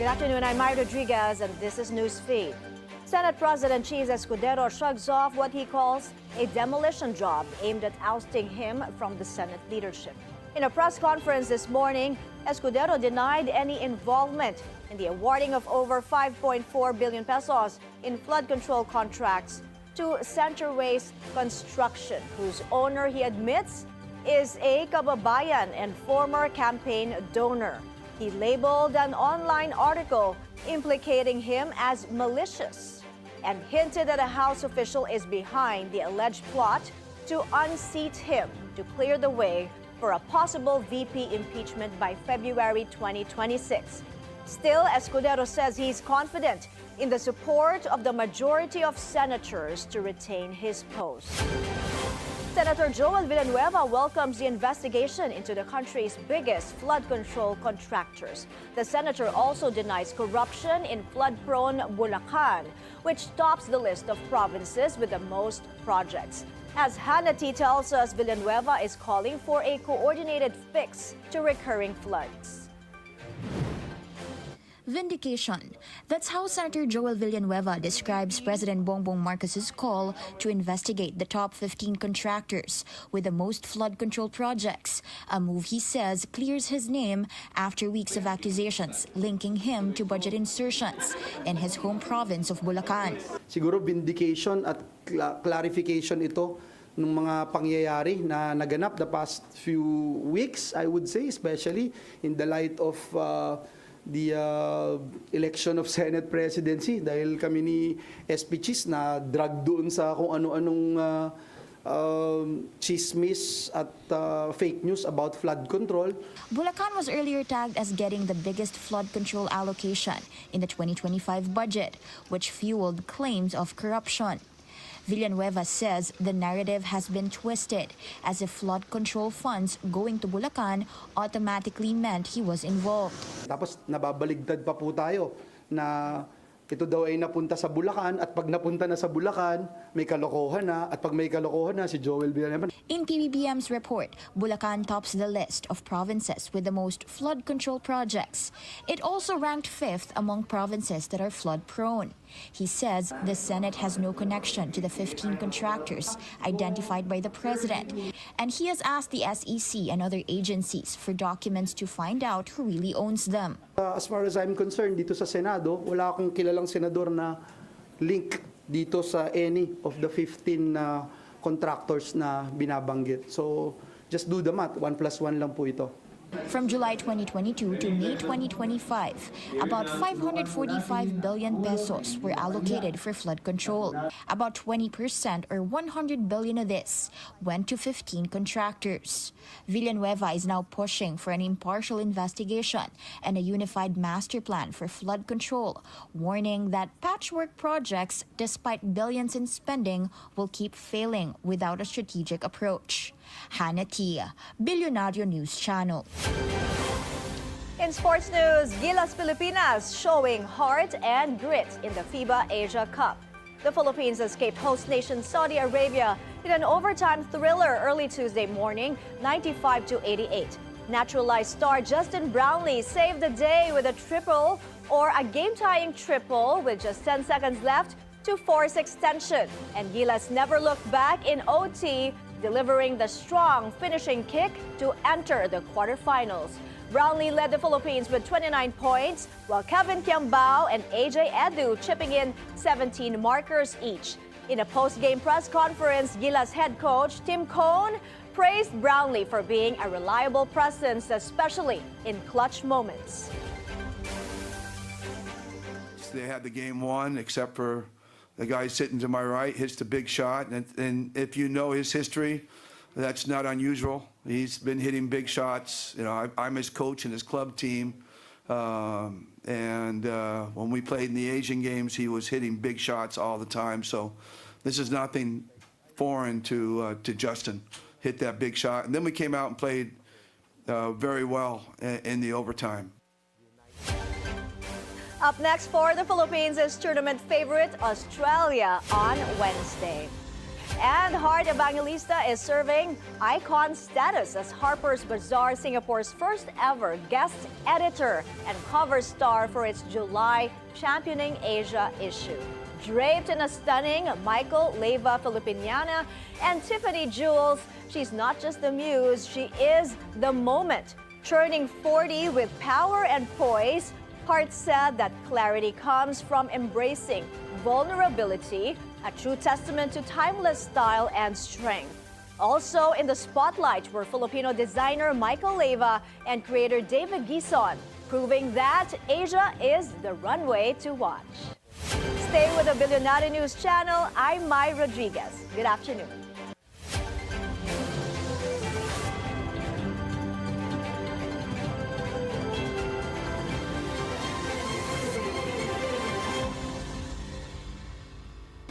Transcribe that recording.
Good afternoon, I'm Mai Rodriguez, and this is Newsfeed. Senate President Cheese Escudero shrugs off what he calls a demolition job aimed at ousting him from the Senate leadership. In a press conference this morning, Escudero denied any involvement in the awarding of over 5.4 billion pesos in flood control contracts to Centerways Construction, whose owner, he admits, is a kababayan and former campaign donor. He labeled an online article implicating him as malicious and hinted that a House official is behind the alleged plot to unseat him to clear the way for a possible VP impeachment by February 2026. Still, Escudero says he's confident in the support of the majority of senators to retain his post. Senator Joel Villanueva welcomes the investigation into the country's biggest flood control contractors. The senator also denies corruption in flood-prone Bulacan, which tops the list of provinces with the most projects. As Hannity tells us, Villanueva is calling for a coordinated fix to recurring floods. Vindication. That's how Senator Joel Villanueva describes President Bongbong Marcos's call to investigate the top 15 contractors with the most flood control projects, a move he says clears his name after weeks of accusations linking him to budget insertions in his home province of Bulacan. Siguro vindication at clarification ito ng mga pangyayari na naganap the past few weeks, I would say, especially in the light of the election of Senate presidency, dahil kami ni SP Cheese na drag doon sa kung ano-anong chismis at fake news about flood control. Bulacan was earlier tagged as getting the biggest flood control allocation in the 2025 budget, which fueled claims of corruption. Villanueva says the narrative has been twisted, as if flood control funds going to Bulacan automatically meant he was involved. Tapos nababaligtad pa po tayo na ito daw ay napunta sa Bulacan, at pag napunta na sa Bulacan, may kalokohan na, at pag may kalokohan na, si Joel Villanueva. In PBBM's report, Bulacan tops the list of provinces with the most flood control projects. It also ranked 5th among provinces that are flood-prone. He says the Senate has no connection to the 15 contractors identified by the president, and he has asked the SEC and other agencies for documents to find out who really owns them. As far as I'm concerned, dito sa Senado, wala akong kilalang senador na link dito sa any of the 15 contractors na binabanggit. So, just do the math. 1 plus 1 lang po ito. From July 2022 to May 2025, about 545 billion pesos were allocated for flood control. About 20% or 100 billion of this went to 15 contractors. Villanueva is now pushing for an impartial investigation and a unified master plan for flood control, warning that patchwork projects, despite billions in spending, will keep failing without a strategic approach. Hannity, Billionario News Channel. In sports news, Gilas Pilipinas showing heart and grit in the FIBA Asia Cup. The Philippines escaped host nation Saudi Arabia in an overtime thriller early Tuesday morning, 95-88. Naturalized star Justin Brownlee saved the day with a triple, or a game-tying triple with just 10 seconds left to force extension. And Gilas never looked back in OT, delivering the strong finishing kick to enter the quarterfinals. Brownlee led the Philippines with 29 points, while Kevin Kiambao and AJ Edu chipping in 17 markers each. In a post-game press conference, Gilas head coach Tim Cone praised Brownlee for being a reliable presence, especially in clutch moments. They had the game won, except for the guy sitting to my right hits the big shot, and if you know his history, that's not unusual. He's been hitting big shots. You know, I'm his coach and his club team, and when we played in the Asian games, he was hitting big shots all the time. So this is nothing foreign to Justin. Hit that big shot, and then we came out and played very well in the overtime. Up next for the Philippines is tournament favorite Australia on Wednesday. And Heart Evangelista is serving icon status as Harper's Bazaar, Singapore's first ever guest editor and cover star for its July Championing Asia issue. Draped in a stunning Michael Leyva Filipiniana and Tiffany jewels, she's not just the muse, she is the moment. Turning 40 with power and poise, Hart said that clarity comes from embracing vulnerability, a true testament to timeless style and strength. Also in the spotlight were Filipino designer Michael Leyva and creator David Gison, proving that Asia is the runway to watch. Stay with the Billionaire News Channel. I'm Mai Rodriguez. Good afternoon.